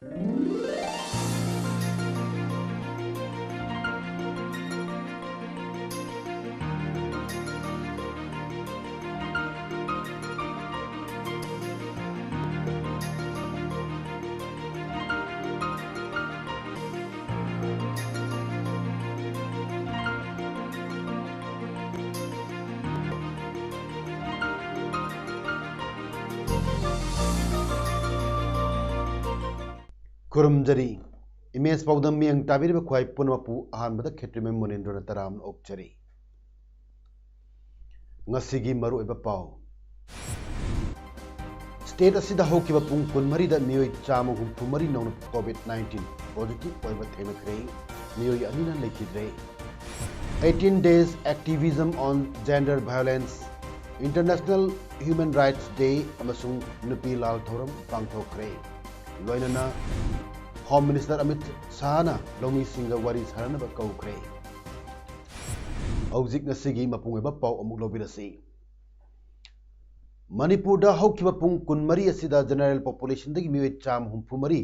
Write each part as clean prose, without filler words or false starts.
खुरुमजरी image पाउदम मियंग ताबिर ख्वाई पुनमपु अहानबद खेत्रिमे मुनिंद्रन तराम ओक्चरी ngasi maru eba pau state asida hokiba pung kunmari da miyoi chama humphumari nong covid-19 positive oiba themakre miyoi anina lekidre 18 days activism on gender violence international human rights day amasung nupi lal thoram pangthokre loinana home minister amit sahana lomi singa wari sarana ba kaukre हौजिक नसिगी मपुंग एबा पाउ अमुक लोबिरसी मणिपुर दा हौकिबा पुंग कुनमरी असिदा general population दगी मिवे चाम हुमफुमरी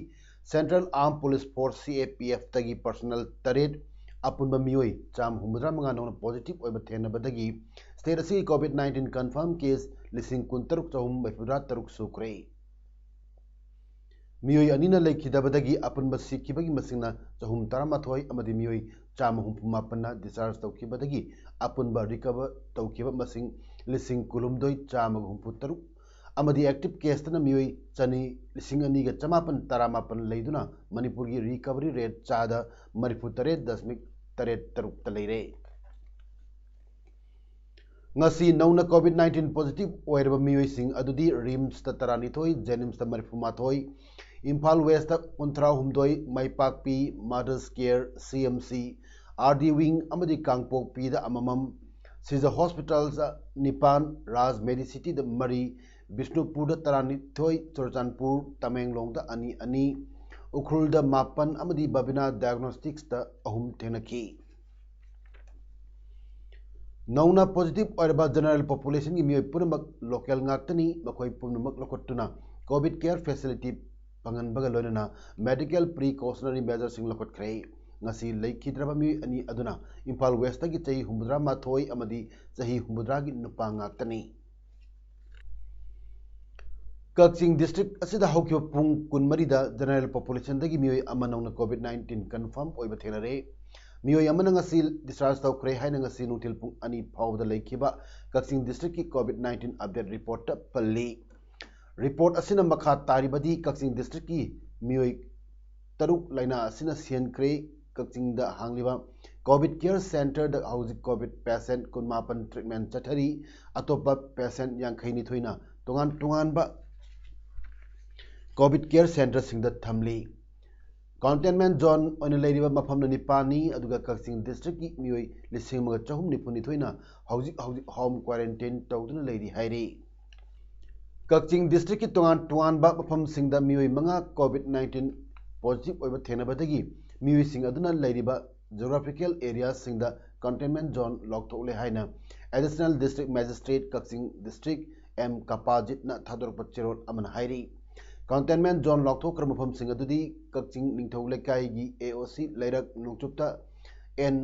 central arm police force CAPF तगी personnel तरेट अपुनबा मियोई चाम हुमद्रा मंगा नोन पॉजिटिव ओइबा थेनबदगी स्टेट असि कोविड-19 कंफर्म केस लिसिंग कुनतरुक चहुम बैफुद्रा तरुक सुक्रे मियोई अनिना लेखिदबदगी अपुनबा सिखिबगी मसिंगना चहुम तरामाथोय अमदि मियोई चाम हुमफुमापन्ना डिस्चार्ज तौखिबदगी अपुनबा रिकवर तौखिबा मसिंग लिसिंग कुलुमदोय चाम हुमफुतरुक अमदि एक्टिव केस तना मियोई चनी लिसिंग अनिगा चमापन तरामापन लेदुना मणिपुर की रिकवरी रेट चादा मरिफुतरे दशमिक तरेट तरुक तलेरे ngasi नौना कोविड-19 पॉजिटिव ओइरबा मियोइसिंग अदुदी रिम्स ता तरानिथोय जेनिम्स ता मरिफुमाथोय इम्फाल वेस्ट ता 39 माइपाकपी mother's care CMC RD wing अमदी कांगपोकपी दा अममम सिजा हॉस्पिटल्स निपान राज मेडिसिटी दा मरी बिष्णुपुर दा तरानिथोय चुरचानपुर तमेंगलोंग दा अनि अनि उखरुल दा मापन अमदी बबिना डायग्नोस्टिक्स दा अहुम थेनकी नौना पॉजिटिव और जनरल पॉपुलेशन की मियोई पुनमक लोकल ngaktani मखोई पुनमक लखोटुना कोविड केयर फैसिलिटी पंगनबगा लोनना मेडिकल प्रिकॉशनरी मेजर्स सिंग लखोटख्रे ngasi leikhidraba mi ani aduna Imphal west की चही हुमुद्रा माथोई अमदी चही हुमुद्रा की नुपा ngaktani कक्सिंग डिस्ट्रिक्ट असिदा हौकियो पुंग कुनमरीदा जनरल पॉपुलेशन दगी मियोई अमनौना कोविड-19 कंफर्म ओइबा थेनरे मियोई अमना ngasi discharge तौखरे हाइना ngasi नुथिल पुंग अनि फावदा लेखिबा कक्सिंग डिस्ट्रिक्ट की कोविड-19 अपडेट रिपोर्ट पल्ली रिपोर्ट असिना मखा तारिबदी कक्सिंग डिस्ट्रिक्ट की मियोई तरुक लाइना असिना सियनक्रे कक्सिंग दा हांगलिबा कोविड केयर सेंटर दा हाउजिक कोविड पेशेंट कुनमापन ट्रीटमेंट चथरी अतोपा पेशेंट यांखैनि थोइना तोंगान तोंगानबा कोविड केयर सेंटर सिंग दा थमली कंटेनमेंट जोन ओन लेरिबा मफम निपानी अदुगा कक्सिंग डिस्ट्रिक्ट की मियोई लिसिंग मगा चहुम निपुनि थोइना हाउजिक होम क्वारंटाइन तौदुना लेरि हाइरे कक्सिंग डिस्ट्रिक्ट की तोंगान तोंगानबा मफम सिंग दा मियोई मंगा कोविड-19 पॉजिटिव ओइबा थेनबदगी मियोई सिंग अदुना लेरिबा जियोग्राफिकल एरिया सिंग दा कंटेनमेंट जोन लॉकथोले हाइना additional district magistrate Kakching district M कपाजित ना थादोरपा चेरोल अमन हाइरे कंटेनमेंट जोन लॉकथोकर मफम सिंग अदुदी कक्सिंग निंगथौ लेकाई की AOC लैरक नुचुप्ता N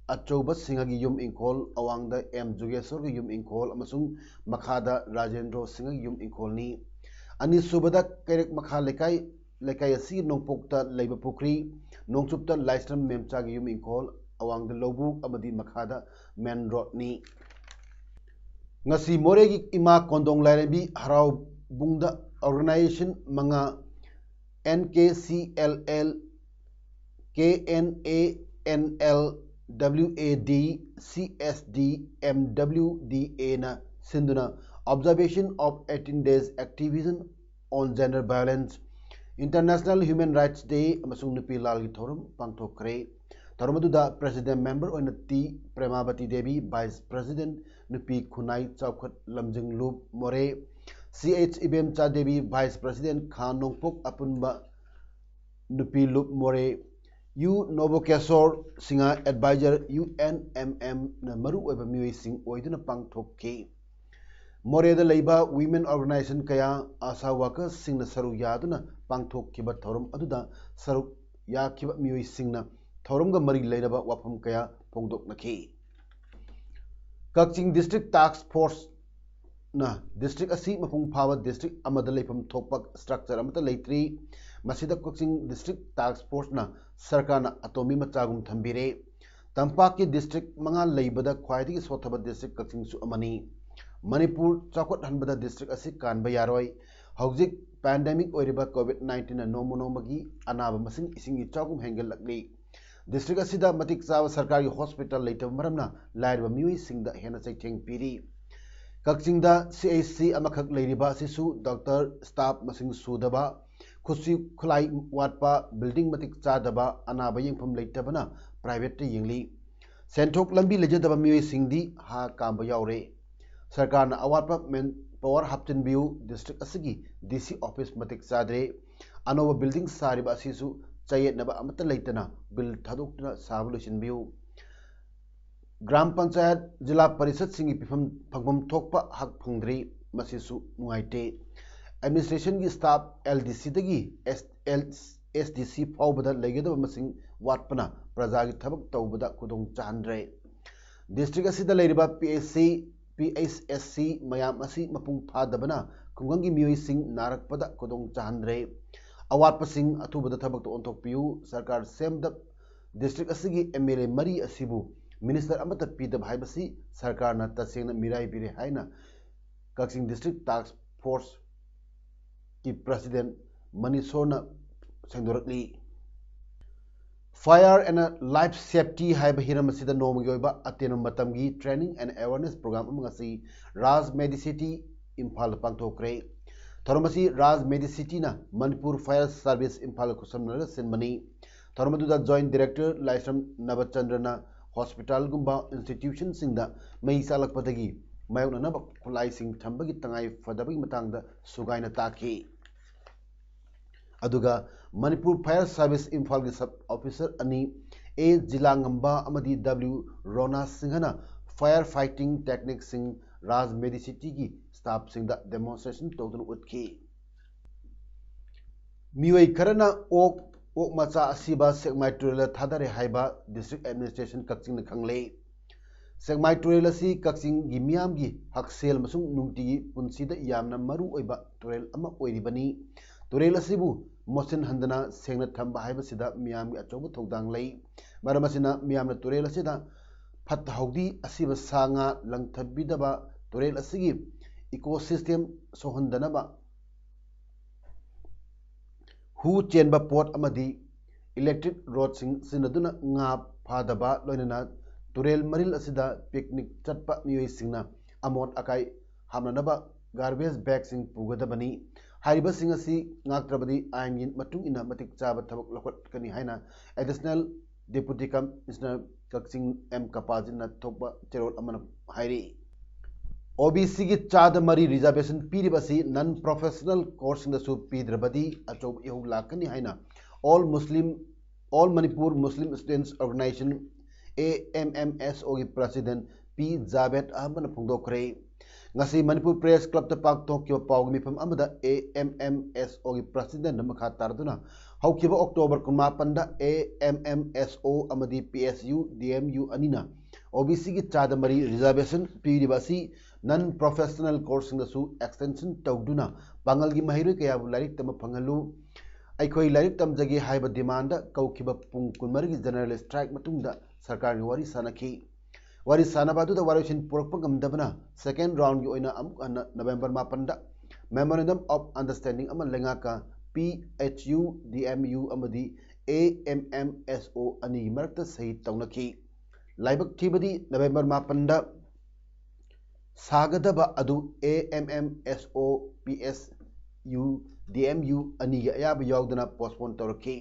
अचौबा सिंगी युम इंखोल अवांगदा M जुगेश्वर की युम इंखोल अमसुंग मखादा राजेंद्र सिंह की युम इंखोल नी अनि सुबदा कैरेक मखा लेकाई लेकाई असि नोंगपोकता लैबा पुखरी नोंगचुप्ता लाइस्ट्रम मेमचा की युम इंखोल अवांगदा लौबुक अमदी मखादा मेन रोड नी ngasi मोरे की इमा कोंदोंग लाइरेबी हराव बुंगदा ऑर्गेनाइजेशन मंगा NKCLL KNANL WAD CSD MWDA na sinduna observation of 18 days activism on gender violence International Human Rights Day amasung nupi lal gi thorum pangthokre thorumaduda president member oina T Premavati Devi vice president nupi khunai chawkhat lamjing lup more CH Ibem Cha Devi vice president Khan Nongpok apunba nupi lup more U Novokesor Singa advisor UNMM na maru oiba mioi sing oiduna pangthokke मोरेदा लेबा women organisation कया आशा workers सिंगना सरुक यादुना पांगथोकखिबा थौरम अदुदा सरुक याखिबा मियोई सिंगना थौरमगा मरी लेरबा वाफम कया फोंदोकनखि Kakching district task force ना डिस्ट्रिक्ट असी मपुंग फावा डिस्ट्रिक्ट अमदा लेफम थोपक स्ट्रक्चर अमता लेत्री मसिदा कक्चिंग डिस्ट्रिक्ट टास्क फोर्स ना सरकार ना अतोमी मचागुम थंबिरे तंपाक की डिस्ट्रिक्ट मंगा लेबदा ख्वाइदगी सोथबा डिस्ट्रिक्ट कक्चिंग सु अमनी मणिपुर चौकट हनबदा डिस्ट्रिक्ट असी कानबा यारोय हौजिक पैंडेमिक ओइरिबा कोविड-19 ना नोमोनोमगी अनाबा मसिंग इसिंगी चौगुम हेंगल लकली डिस्ट्रिक्ट असिदा मतिक चावा सरकारी हॉस्पिटल लेतब मरमना लाइरबा मियोई सिंगदा हेना चैथेंग पीरी कक्चिंगदा CHC अमखक लेरिबा सिसु डॉक्टर स्टाफ मसिंग सुदबा खुसी खुलाई वाटपा बिल्डिंग मतिक चादबा अनाबा यंगफम लेतबना प्राइवेट यंगली सेंथोक लंबी लेजदबा मियोई सिंगदी हा कांबा यावरे सरकार अवाटपा मेन पावर हापचिनबियु डिस्ट्रिक्ट असगी DC ऑफिस मतिक चादरे अनोबा बिल्डिंग सारिबा असिसु चयेतनबा अमत लेतना बिल थादोक्तुना साब लोइसिनबियु ग्राम पंचायत जिला परिषद सिंगी पिफम फंगबम थोकपा हक फंगद्री मसिसु नुआइटे एडमिनिस्ट्रेशन की स्टाफ LDC दगी SDC फाउबदा लेगेदबा मसिंग वाटपना प्रजा की थबक तौबदा खुदों चाहनद्रे डिस्ट्रिक्ट असिदा लेरिबा PHSC मयाम असि मपुंग फादबना खुंगंगी मियोई सिंग नारकपदा खुदों चाहनद्रे अवाटपसिंग अथुबदा थबक तो ओंथोकपियु सरकार सेमद डिस्ट्रिक्ट असिगी MLA मरी असिबु मिनिस्टर अमत पीदब हाइबसी सरकार ना तसेंगना मिराई बिरे हाइना कक्चिंग डिस्ट्रिक्ट टास्क फोर्स की प्रेसिडेंट मनीषोरना सेंदोरकली फायर एंड लाइफ सेफ्टी हाइब हिरम असिदा नोमगी ओइबा अतेन मतमगी ट्रेनिंग एंड अवेयरनेस प्रोग्राम अमगसी राज मेडिसिटी इम्फाल पांगथोकरे थरमसी राज मेडिसिटी ना मणिपुर फायर सर्विस इम्फाल खुसमनर सिनमनी थरमदुदा जॉइंट डायरेक्टर लाइसम नवचंद्रना हॉस्पिटल गुंबा इंस्टीट्यूशन सिंगदा मई सालकपदगी मायोननब खुलाई सिंग थंबगी तंगाई फदबगी मतंगदा सुगाइना ताकी अदुगा मणिपुर फायर सर्विस इम्फाल की सब ऑफिसर अनि A जिलांगंबा अमदी W रोना सिंहना फायर फाइटिंग टेक्निक सिंग राज मेडिसिटी की स्टाफ सिंगदा डेमोन्स्ट्रेशन तौदन उतकी मियोई खरना ओक मचा असिबा सेगमाई टुरेल थादरे हाइबा डिस्ट्रिक्ट एडमिनिस्ट्रेशन कक्चिंग खंगले सेगमाई टुरेल असि कक्चिंग गी मियाम गी हकसेल मसुंग नुंगटी पुंसीदा यामना मरु ओइबा टुरेल अमा ओइरिबनी टुरेल असिबु मोसिन हंदना सेंगना थंबा हाइबसिदा मियाम गी अचौब थौदांग लई मरमसिना मियामना टुरेल असिदा फत हौदी असिबा सांगा लंगथबिदबा टुरेल असिगी इकोसिस्टम सोहंदनबा हु चेंबा पोट अमदी इलेक्ट्रिक रोड सिंगदुना nga फादबा लोइनना टुरेल मरिल असिदा पिकनिक चटपा मियोई सिंगना अमोट अकाई हामननबा गार्बेज बैग सिंग पुगदबनी हारिबा सिंग असि ngaktrabadi आइन yin matung ina matik chaba thabak lokot kani haina additional deputy commissioner Kakching M Kapajin na thokba cherol amana hairi OBC की चाद मरी रिजर्वेशन पीरिबसी non professional course in the सु पीद्रबदी अचोब इहु लाकनी हाइना all Manipur Muslim students organisation AMMSO की प्रेसिडेंट P जावेद अहमद फोंदोखरे ngasi मणिपुर प्रेस क्लब त पाक तोक्यो पाउग मिफम अमदा AMMSO की प्रेसिडेंट मखा तारदुना हौकिबा अक्टोबर 19 दा AMMSO अमदी PSU DMU अनिना OBC की चाद मरी रिजर्वेशन पीरिबसी नन प्रोफेशनल कोर्स एक्सटेंशन तौदुना पांगल की महिरो कया लाइक तम फंगलु अखोई लाइक तमजगी हाइब डिमांड कौखिब पुंग कुनमर की जनरल स्ट्राइक मतुंगदा सरकार की वारी सानखी वारी सानबादुदा वारिसिन पुरकप गमदबना सेकेंड राउंड की ओइना नवंबर 9 दा मेमोरेंडम ऑफ अंडरस्टैंडिंग अमन लेंगा का PHU DMU अमदी AMMSO अनि मरक्त सही तौनखी लाइबक थीबदी नवंबर 9 दा सागदबा अदु AMMSO PSU DMU अनि अयाब यावदना पोस्टपोन तौरखी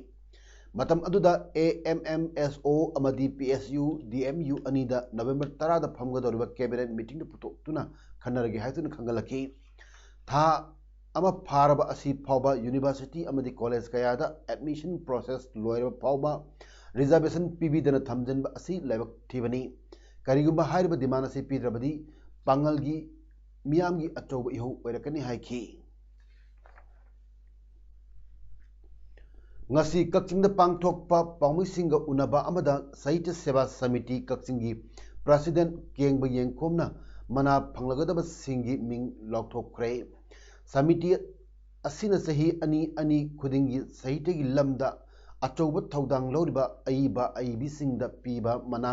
मतम अदुदा AMMSO अमदी PSU DMU अनि दा नवंबर 10 दा फमगदौरिबा कैबिनेट मीटिंग द पुतोक्तुना खन्नरगे हाइतुन खंगलखी था अमा फारबा असि फावबा यूनिवर्सिटी अमदी कॉलेज कयादा एडमिशन प्रोसेस लोयरबा फावबा रिजर्वेशन पीबीदना थमजनबा असि लाइबक थीबनी करिगुबा हाइरबा डिमांड असि पीद्रबदी पांगल की मियामगी अचौब इहौ ओइरकनी हाइखी। ngasi kakchingda pangthokpa paumuisinga unaba amada sahitya seva samiti kakchinggi president kengba yengkhomna mana phanglagadaba singi ming laukthokkhre samiti asina sahi ani khudingi sahitya gi lamda achauba thaudang loriba aibi singda piba mana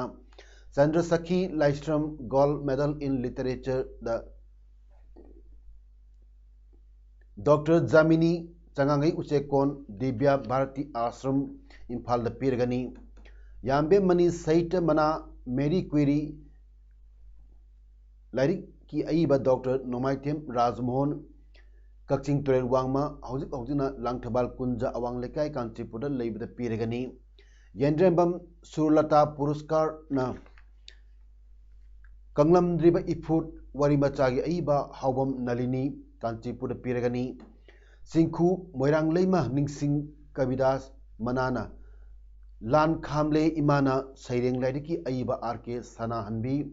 Chandrasakhi Laistram Gold Medal in Literature the Dr. Jamini Changangai Uchekon Divya Bharati Ashram Imphal the Pirgani Yambe Mani Sahitya Mana Mary Query Larik ki Aiba Dr. Nomaitem Rajmohan Kakching Turel Wangma Haujina Langthabal Kunja Awang Lekai Kanchipuda Laib the Pirgani Yendrembam Surlata Puruskar na Kanglam Driba Ifut Warimachagi Aiba Haubam Nalini Kanchipura Piragani Singku Moirang Lema Ningsing Kavidas Manana Lan Khamle Imana Saireng Laidiki Aiba Arke Sana Hanbi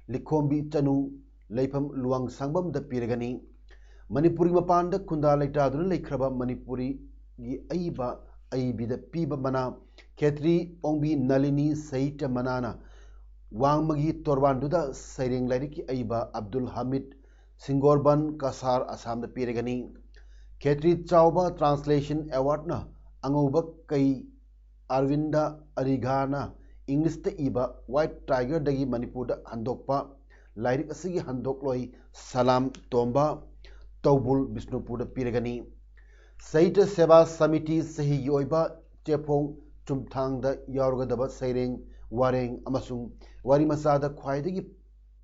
Likombi Chanu Leipam Luang Sangbam the Piragani Manipuri Mapanda Kunda Laitadun Laikraba Manipuri Gi Aiba Aibi the Piba Mana Ketri Ongbi Nalini Saita Manana Wangmagi Torbanduda Saireng Laidiki Aiba Abdul Hamid Singorban Kasar Assam the Piragani Ketri Chauba Translation Award na Angoba Kai Arvinda Arigana English the Iba White Tiger Dagi Manipur da Handokpa Lairik Asigi Handokloi Salam Tomba Taubul Bisnupur the Piragani Sahitya Seva Samiti Sahi Yoiba Chepong Chumthang da Yaurgadaba Saireng Wareng Amasung Wari Masada Khwaidagi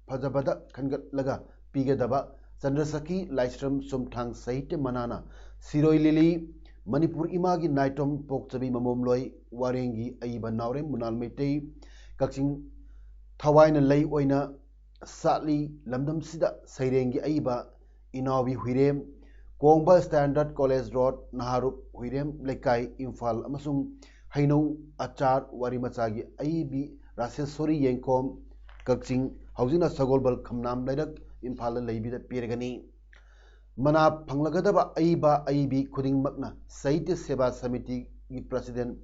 Fajabada Khangat Laga Pigadaba Chandrasakhi Laistram Sumthang Sahitya Manana Siroi Lili Manipur Imagi Naitom Pokchabi Mamomloi Warengi Aiba Naurem Munal Meitei Kakching Thawaina Lei Oina Satli Lamdam Sida Sairengi Aiba Inawi Huirem Kongba Standard College Road Naharup Huirem Lekai Imphal Amasung Haino Achar Warimachagi Aibi Rasesori Yengkom Kakching Haujina Sagolbal Khamnam Laidak Imphal Laibida Piragani Mana Panglagadaba Aiba Aibi Kuding Magna Sahitya Seva Samiti President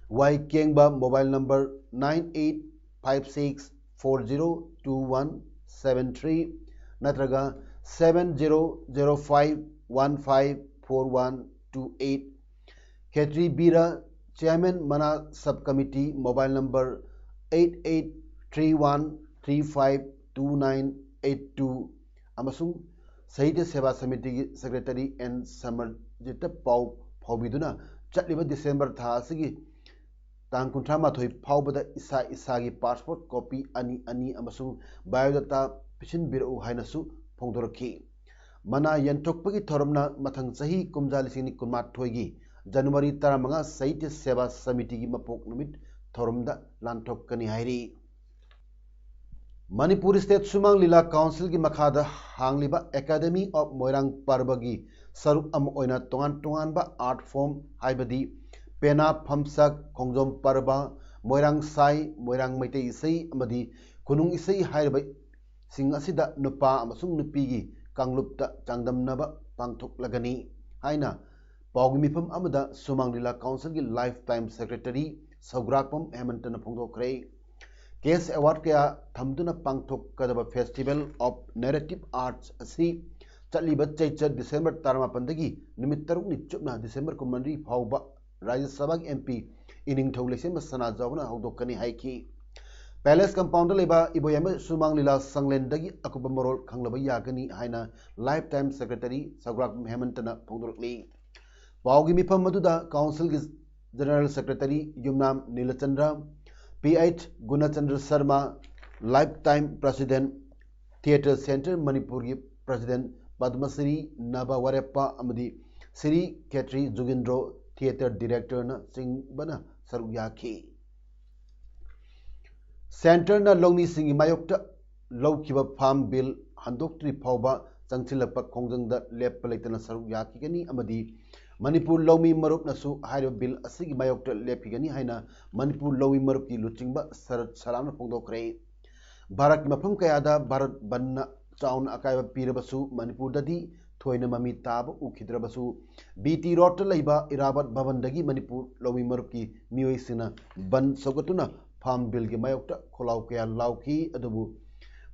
Y Kengba mobile number 9856402173 Natraga 7005154128 Ketri Bira Chairman Mana Subcommittee mobile number 8831352982 Amasung Sahitya Seva Samiti Secretary and Samarjita Pau Paubiduna Chatliba December Thasigi Tang Kuntramathoi Paubada Isagi passport copy Ani Amasung biodata Pishin Biru Hainasu Pongdoraki Mana Yantokpagi Thoramna Mathang Sahi Kumjalisini Kumat Toigi January Taramanga Sahitya Seva Samiti Mapok Numit Thorumda Lantok Kani Hairi Manipur State Sumang Lila Council ki Makhada Hangliba Academy of Moirang Parbagi Saruk Am Oina Tongan Tongan ba Art Form Haibadi Pena Phamsak Kongjom Parba Moirang Sai Moirang Maitei Isai Amadi Kunung Isai Haibai Sing Asida Nupa Amasung Nupigi Kanglupta Changdamnaba Pangthok Lagani Haina Paugmipam Amada Sumang Lila Council ki Lifetime Secretary Saugrakpam Hemantana Pongdokre Case Award Kaya Thamduna Pangthok Kadaba Festival of Narrative Arts Asi Chatliba Chaicha December Taramapandagi Nimitaruk Nichupna December Kumandri Pauba Rajya Sabha MP Ining Thoglesim Sana Javana Hogdokani Haiki Palace Compound Leba Iboyama Sumang Lila Sanglendagi Akubamorol Kanglaba Yagani Haina Lifetime Secretary Saugrakpam Hemantana Pongdokli Paugi Mipam Maduda Council General Secretary Yumnam Nilachandra PH Gunachandra Sharma Lifetime President Theatre Center Manipur President Padmasri Nabawareppa Amadi Sri Ketri Jugindro Theatre Director na Singbana Saruyaki Center na Longni Singi Mayokta Lowkiba Farm Bill Handoktri Pauba Changchilapa Kongjangda Lepalaitana Saruyaki Gani Amadi Manipur Lomi Marup Nasu Haido Bill Asigi Mayokta Lepigani Haina Manipur Lomi Marup ki Luchingba Sarat Salamna Pongdokre Bharat Mapam Kayada Bharat Banna चाउन अकायब पीरबसु मणिपुरददी थोइना ममी ताब उखिद्रबसु BT road लैबा इरावत भवन दगी मणिपुर लौमी मरुप की मियोई सिना बन सौगतुना फार्म बिल की मायोक्ता खोलाव कया लाउकी अदुबु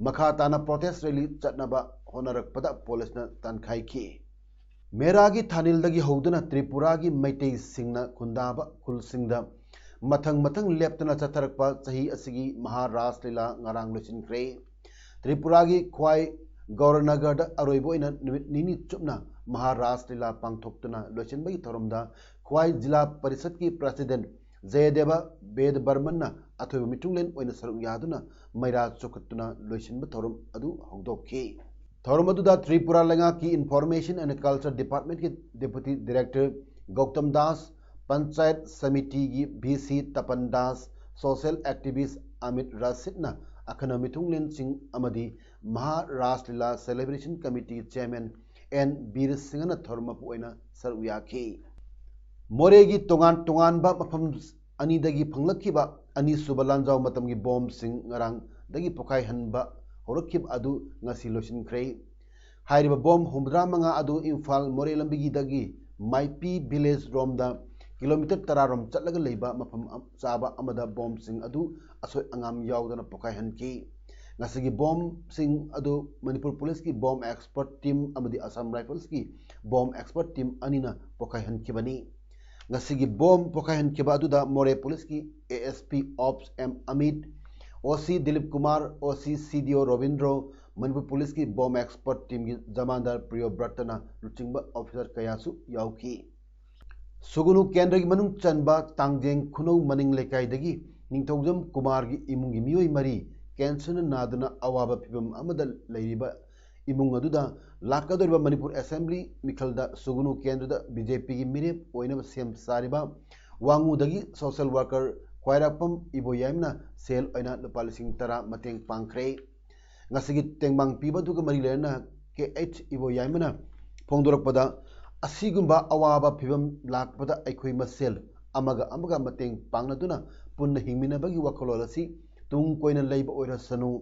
मखा ताना प्रोटेस्ट रैली चटनबा होनरकपदा पुलिसना तनखाइखी मेरा की थानिल दगी हौदना त्रिपुरा की मैतै सिंगना खुंदाबा खुलसिंगदा मथंग मथंग लेप्तना चथरकपा सही असगी महाराष्ट्र लीला ngarang लोचिनख्रे त्रिपुरा की ख्वाई गौरनगर अरोइबोइना निनी चुपना महाराष्ट्र लीला पांगथोक्तुना लोचिनबगी थोरमदा ख्वाई जिला परिषद की प्रेसिडेंट जयदेवा वेद बर्मन अथोब मिटुंगलेन ओइना सरुक यादुना मैरा चोखतुना लोचिनब थोरम अदु हौदोखी थोरम अदुदा त्रिपुरा लंगा की इंफॉर्मेशन एंड कल्चर डिपार्टमेंट के डिप्टी डायरेक्टर गौतम दास पंचायत समिति की VC तपन दास सोशल एक्टिविस्ट अमित रसिदना अखना मिथुंगलेन सिंह अमदी महाराष्ट्र लीला सेलिब्रेशन कमिटी चेयरमैन एन बीर सिंहना थोरम पुइना सरुयाखी मोरे की तोगान तोगान बा मफम अनीदगी फंगलखिबा अनी सुबा लांजाव मतम की बॉम्ब सिंह ngarang दगी पोखाई हनबा होरखिब अदु ngasi लोचिनख्रे हाइरिबा बॉम्ब 65 अदु इम्फाल मोरे लंबिगी दगी माइपी विलेज रोमदा किलोमीटर 10 रोम चलगा लेबा मफम चाबा अमदा बॉम्ब सिंह अदु असोय अंगाम यावदना पोखाई हनकी ngasi बॉम्ब सिंह अदु मणिपुर पुलिस की बॉम्ब एक्सपर्ट टीम अमदी असम राइफल्स की बॉम्ब एक्सपर्ट टीम अनिना पोखाई हनखिबनी ngasi बॉम्ब पोखाई हनखिबा अदुदा मोरे पुलिस की ASP ops M Amit OC Dilip Kumar OC CDO Ravindro Manipur police की बॉम्ब एक्सपर्ट टीम की जमानदार प्रियो ब्रतना लुचिंग ऑफिसर कयासु याउकी सुगुनु केंद्र की मनुंग चनबा तांगजेंग खुनौ मनिंग लेकाइदगी निंथौजम कुमार की इमुंग की मियोई मरी कैंसर नादना अवाबा फिबम अमदा लैरिबा इमुंग अदुदा लाकदोरिबा मणिपुर असेंबली मिखलदा सुगुनु केंद्रदा BJP की मिरेप ओइनब सेम सारिबा वांगुदगी सोशल वर्कर ख्वाइरापम इबो याइमना cell ओइना लुपा 10 मतेंग पांखरे ngasi tengbang piba duga mari lerna KH ibo yaimana phongdorappada asigumba awaba phibam lakpada aikhoi masel amaga mateng pangnaduna punna hingminabagi wakolol asi tung koina leiba oirasanu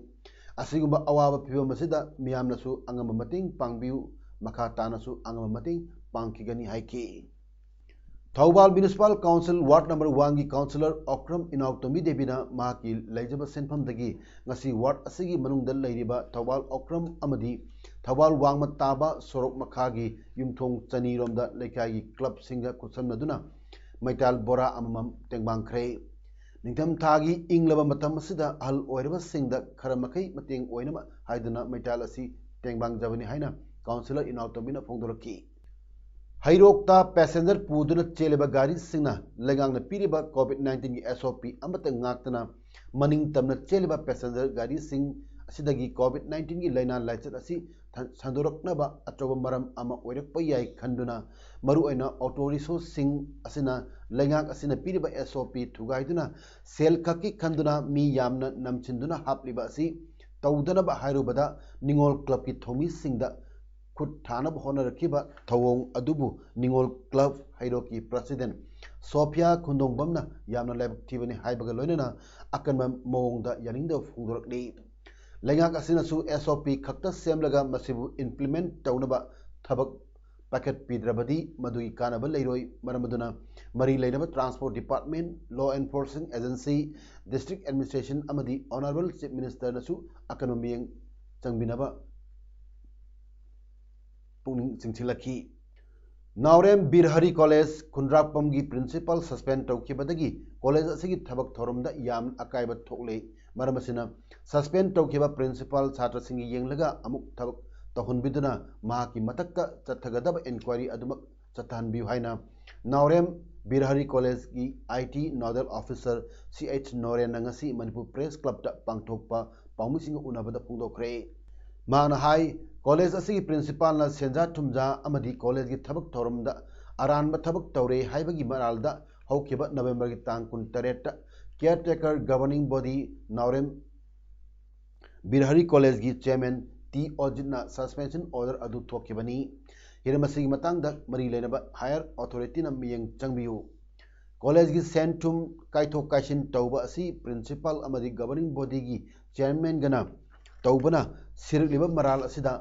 asigumba awaba phibam asida miyamnasu angama mateng pangbiu makha tanasu angama mateng pangkigani haiki Thoubal municipal council ward number 1 की councillor अक्रम इनाउतोमी Devina माकी लैजब सेनफमदगी ngasi ward असगी मनुंगद लैरिबा Thoubal अक्रम अमदी थौबाल वांगम ताबा सोरक मखागी युमथोंग चनीरोमदा लेखागी club सिंगा कुसमनदुना मैताल बोरा अममम तेंगबांखरे निंगथम थागी इंगलबा मतम असिदा हल ओइरबा सिंगदा खरमखै मतेंग ओइनमा हाइदना मैताल असि तेंगबांग जबनी हाइना councillor इनाउतोमीना फोंदोरकी हैरोक्ता passenger पूदुना चेलेबा गाड़ी सिंगना लेगांगना पीरिबा कोविड-19 की SOP अमत ngaktana मनिंग तमना चेलेबा passenger गाड़ी सिंग असिदगी कोविड-19 की लाइना लाइचत असि संदोरकनबा अचोबा मरम अमा ओइरकपा याई खंदुना मरु ओइना ऑटो रिक्शा सिंग असिना लेगांग असिना पीरिबा SOP थुगाइदुना सेल खकी खंदुना मी यामना नमचिंदुना हापलिबा असि तौदनबा हाइरुबदा निंगोल क्लब की थोमी सिंगदा खुद थानब होनरखिबा थवोंग अदुबु निंगोल क्लब हाइरो की प्रेसिडेंट सोफिया खुंदोंबमना यामना लेबक थिबनी हाइबगा लोइनना अकनम मोंगदा यानिंगदा फुंगदरकली लेगांग असिनसु SOP खक्ता सेमलगा मसिबु इंप्लीमेंट तौनबा थबक पैकेट पीद्रबदी मदुई कानब लेरोई मरमदुना मरी लेनब transport department law enforcing agency district administration अमदी ऑनरेबल चीफ मिनिस्टर नसु अकनोमियंग चंगबिनबा पुनिंग चिंचिलखी नावरेम बिरहरी कॉलेज खुंद्रापम की प्रिंसिपल सस्पेंड तौखिबदगी कॉलेज असगी थबक थोरमदा याम अकाइब थोकले मरमसिना सस्पेंड तौखिबा प्रिंसिपल छात्र सिंह येंगलगा अमुक थबक तहुनबिदुना महाकी मतक्का चथगदब इंक्वायरी अदुमक चथानबिउ हाइना नावरेम बिरहरी कॉलेज की IT nodal officer CH Noren ngasi Manipur press club दा पांगथोकपा पाउमिसिंग उनबदा फुंगदोखरे माना हाई कॉलेज असगी प्रिंसिपल ना सेंजा थुमजा अमदी कॉलेज की थबक थोरमदा अरानबा थबक तौरे हाइबगी मरालदा हौखिबा नवंबर की तांग 19 caretaker governing body नावरेम Birhari college की चेयरमैन T ओजिना सस्पेंशन ऑर्डर अदु थोखिबनी हिरमसिगी मतंगदा मरी लेनबा हायर अथॉरिटी ना मियंग चंगबियु कॉलेज की सेंटुम काइथो काइसिन तौबा असि प्रिंसिपल अमदी गवर्निंग बॉडी की चेयरमैन गना तौबना सिरलिबा मराल असिदा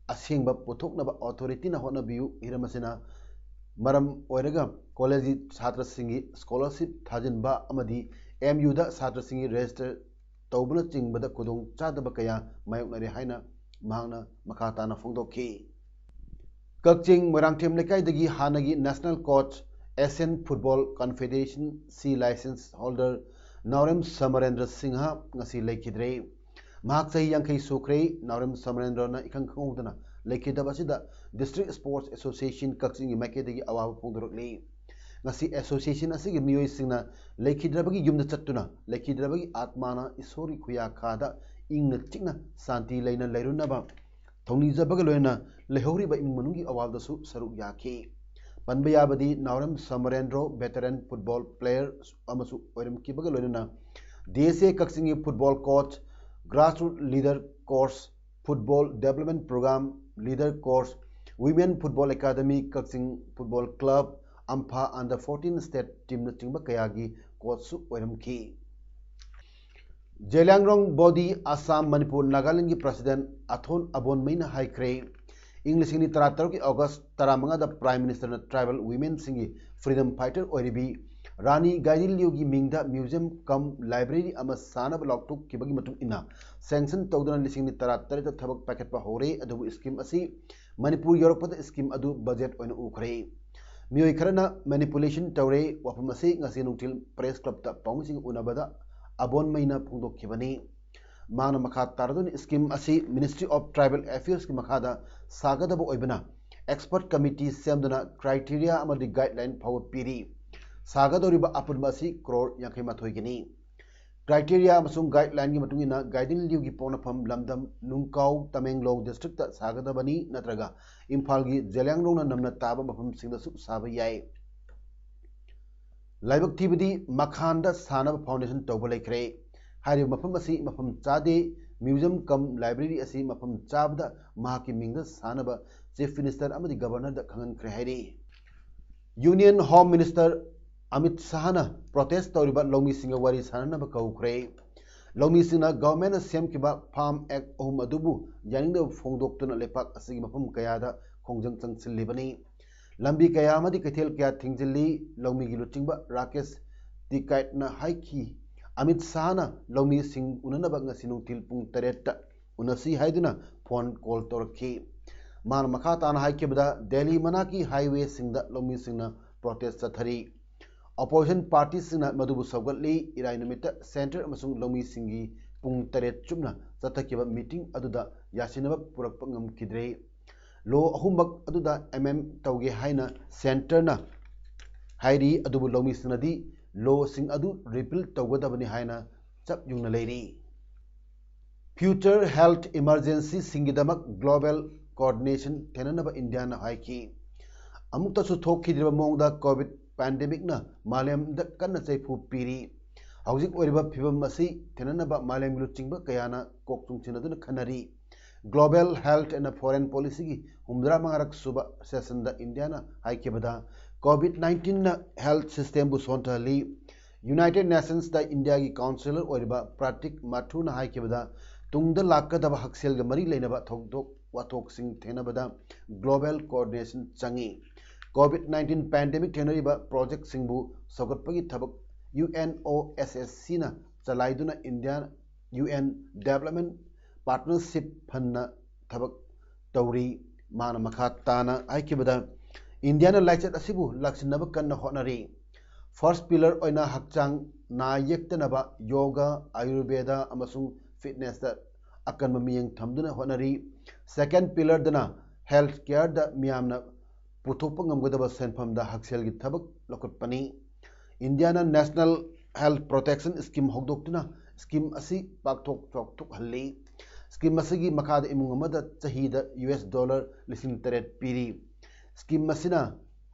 असेंबा पुथोकनबा अथॉरिटी ना होनबियु हिरमसिना मरम ओइरगा कॉलेज छात्र सिंगी स्कॉलरशिप थाजिनबा अमदी एमयू दा छात्र सिंगी रजिस्टर तौबना चिंगबदा खुदोंग चादबा कया मायोकनरे हाइना महांगना मखाताना फोंदोखी कक्चिंग मोरांगथेम लेकाइदगी हानगी national coach Asian football confederation C licence holder Naorem Samarendra Singh ngasi लेखिद्रे महाक सही यांखई सुख्रे नावरेम समरेंद्र ना इखंग खंगदना लेखिदब असिदा डिस्ट्रिक्ट स्पोर्ट्स एसोसिएशन कक्चिंग माइकेदगी अवाब फोंदोरकले ngasi एसोसिएशन असigi मियोय सिंगना लेखिद्रबगी युमद चत्तुना लेखिद्रबगी आत्माना ईश्वरी खुया खादा इंगना चिकना शांति लेना लेरुनबा थौनीजबग लोयना लेहौरीबा इमुंगमनुंगी अवालदसु सरुक याखी पनबा याबदी Naorem Samarendro veteran football player अमसु ओइरमकीबग लोयना डीएसए कक्सिंगी football coach grassroot leader course football development programme leader course women football academy Kakching football club अम्फा अंडर 14 स्टेट टीम चिंब कयागी कोच ओइरमकी जेलांगरोंग बॉडी आसाम मणिपुर नागालैंड की प्रेसिडेंट अथोन अबोनमैन हाइक्रे इंग्लिशनी 13 की अगस्त 15 प्राइम मिनिस्टर ट्राइबल वीमेन सिंगी फ्रीडम फाइटर ओरिबी रानी गाइदिलियो की मिंगदा म्यूजियम कम लाइब्रेरी अमा सानब लॉकटुक किबगी मतुंग इना सैंक्शन तौदना लिसिंगनी 13 थबक पैकेट होरे अदुबु स्कीम असि मणिपुर यूरोपद स्कीम अदु बजेट ओइन उखरे मियोय खरना मैनिपुलेशन तौरे वफम असि ngasi नुंगथिल प्रेस क्लब ता पाउंसिंग उनबदा अबोन मैना फोंदोखिबनी माना मखा तारदुन स्कीम असि मिनिस्ट्री ऑफ ट्राइबल अफेयर्स की मखादा सागदब ओइबना एक्सपर्ट कमिटी सेमदना क्राइटेरिया अमदि गाइडलाइन फाव पीरी सागदोरिबा अपुनबा असि करोड़ 58 गिनी क्राइटेरिया अमसुंग गाइडलाइन की मतुंगिना गाइडिंग लियु की पौनफम लमदम नुंकाउ तमेंगलोंग डिस्ट्रिक्ट ता सागदबनी नत्रगा इम्फाल की जेलांगरोंना नमना ताबा मफम सिंगदसु साबा याय लाइबक थीबदी मखानदा सानब फाउंडेशन तौब लेखरे हारि मफम असि मफम चादे म्यूजियम कम लाइब्रेरी असि मफम चाबदा महाकी मिंगदा सानब चीफ मिनिस्टर अमदि गवर्नर दा खंगनख्रे हाइरे union home minister Amit शाहना protest तौरिबा लौमी सिंग वारी साननब कौख्रे लौमी सिंगना गवर्नमेंट सेमकिबा फार्म एक्ट अहुम अदुबु यानिंगदा फोंदोक्तुना लेपाक असि मफम कयादा खोंजंग चंगसिल्लिबनी लंबी कया अमदि कैथेल कया थिंगजिल्ली लौमी की लुचिंगबा राकेश तिकाइटना हाइकी अमित शाहना लौमी सिंग उननबा ngasi नुंगथिल पुंग 3 उनसी हाइदुना फोन कॉल तौरखी मान मखा ताना हाइकेबदा दिल्ली मनाकी हाईवे सिंगदा लौमी सिंगना प्रोटेस्ट चथरी अपोजिशन पार्टी सिंगना मधुबु सौगतली इराय नमित सेंटर अमसुंग लौमी सिंगी पुंग 3 चुमना चथकिबा मीटिंग अदुदा यासिनबा पुरकपा ngमखिद्रे लो अहुमक अदुदा एमएम तौगे हाइना सेंटरना हाइरी अदुबु लौमी सिंगदी लो सिंग अदु रिपील तौगदबनी हाइना चप युंगना लेरी फ्यूचर हेल्थ इमरजेंसी सिंगिदमक ग्लोबल कोऑर्डिनेशन थेननबा इंडिया ना हाइकी अमुक्तसु थोखिद्रिबा मोंगदा कोविड पैंडेमिक ना मालेम द कन्न चैफु पीरी हौजिक ओरिबा फिबम असि थेननबा मालेम लुचिंगबा कयाना कोकचुंगसिनदुन खनरी global health and foreign policy की हुमद्रा मंगरक सुबा सेशन द इंडिया ना हाइकेबदा कोविड-19 ना हेल्थ सिस्टम बु सोंथली यूनाइटेड नेशंस द इंडिया की काउंसिलर ओरिबा प्राटिक माथु ना हाइकेबदा तुंगद लाकदब हक्सेल ग मरी लेनबा थोकदोक वाथोक सिंग थेनबदा ग्लोबल कोऑर्डिनेशन चंगी कोविड-19 पैंडेमिक थेनरिबा प्रोजेक्ट सिंगबु सौगतपगी थबक UNOSSC ना चलाइदुना इंडिया UN डेवलपमेंट पार्टनरशिप फन्ना थबक तौरी मान मखा ताना आइकेबदा इंडिया ना लाइचत असिबु लक्ष्यनब कन्न होनरी फर्स्ट पिलर ओइना हक्चांग ना येक्तनबा योगा आयुर्वेदा अमसुंग फिटनेस दा अकन मियंग थमदुना होनरी सेकंड पिलर दना हेल्थ केयर दा मियामना पुथोप ngमगदबा सेनफम दा हक्सेल की थबक लकटपनी इंडिया ना नेशनल हेल्थ प्रोटेक्शन स्कीम होगदोक्तुना स्कीम असि पाकथोक चोकथुक हल्ली स्कीम असगी मखाद इमुंग अमदा चहीदा $3 पीरी स्कीम असिना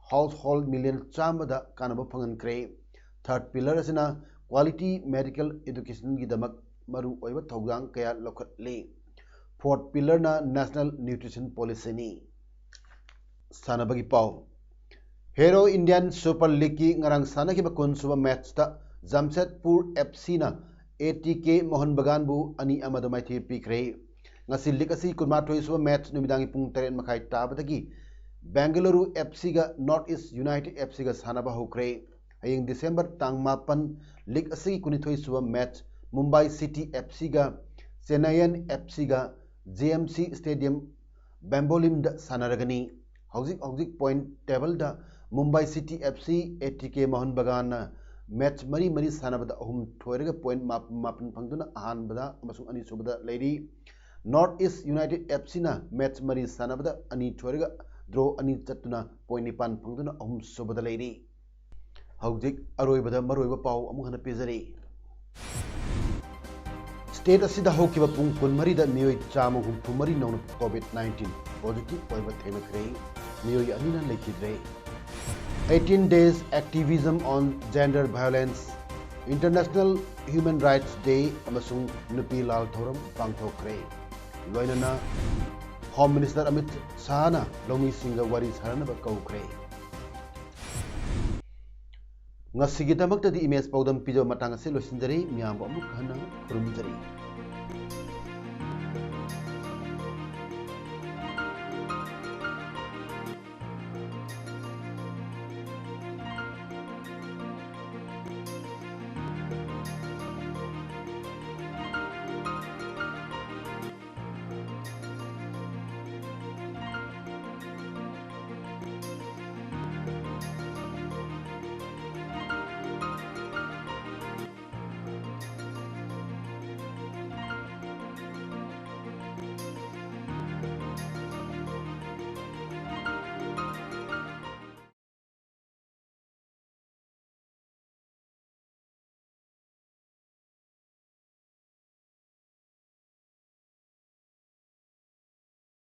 हाउस होल्ड मिलियन चामदा कानब फंगनख्रे थर्ड पिलर असिना क्वालिटी मेडिकल एजुकेशन की दमक मरु ओइबा थौगांग कया लखतले फोर्थ पिलर ना नेशनल न्यूट्रिशन पॉलिसी नी सानबगी पाव हेरो इंडियन सुपर लीग की ngarang सानखिबा कुनसुबा मैच ता जमशेदपुर FC ना ATK Mohan Bagan bu ani amada maithei pikre ngasi lig asi kunmathoi suba match numidangi pung 3 makhai tabadagi Bengaluru FC ga North East United FC ga sanaba hokre hayeng December tang 8 lig asi kunithoi suba match Mumbai City FC ga Chennaiyin FC ga JMC Stadium Bambolim da sanaragani hauzik point table da Mumbai City FC ATK Mohan Bagan match mari sanabada ahum thoiraga point mapan phangduna ahanbada amasung ani subada lady North East United FC na match mari sanabada ani thoiraga draw ani chatuna point nipan phangduna ahum subada lady hauzik aroibada maroiba pau amu hana pejari state asida hokiba pung kun mari da mioi chama hum mari nong COVID-19 positive oiba themakre mioi anina lekidre 18 days activism on gender violence International Human Rights Day amasung nupi lal thoram pangthokre loinana Home Minister Amit Shah na lomi singa wari sarana ba kaukre ngasigi damakta di image paudam pijo matang se losinjari miyam amuk hana kurumjari